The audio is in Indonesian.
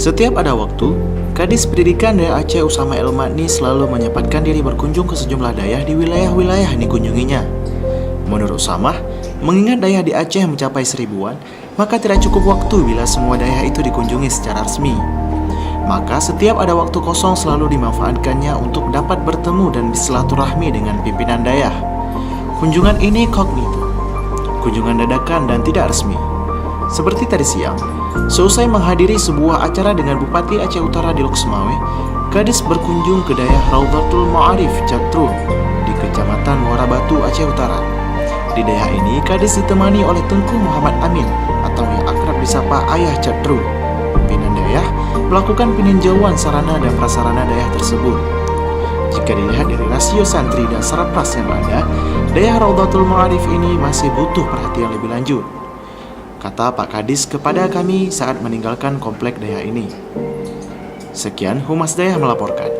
Setiap ada waktu, Kadis Pendidikan Daya Aceh Usama El Madni selalu menyempatkan diri berkunjung ke sejumlah dayah di wilayah-wilayah yang dikunjunginya. Menurut Usamah, mengingat dayah di Aceh mencapai 1000-an, maka tidak cukup waktu bila semua dayah itu dikunjungi secara resmi. Maka setiap ada waktu kosong selalu dimanfaatkannya untuk dapat bertemu dan bersilaturahmi dengan pimpinan dayah. Kunjungan ini kognito, kunjungan dadakan dan tidak resmi. Seperti tadi siang, seusai menghadiri sebuah acara dengan Bupati Aceh Utara di Lok Semawe, Kadis berkunjung ke dayah Raudhatul Ma'arif Catrun di Kecamatan Muara Batu, Aceh Utara. Di dayah ini, Kadis ditemani oleh Tengku Muhammad Amin atau yang akrab disapa Ayah Catrun. Pimpinan dayah melakukan peninjauan sarana dan prasarana dayah tersebut. Jika dilihat dari rasio santri dan sarapras yang ada, dayah Raudhatul Ma'arif ini masih butuh perhatian lebih lanjut, kata Pak Kadis kepada kami saat meninggalkan komplek dayah ini. Sekian, Humas Dayah melaporkan.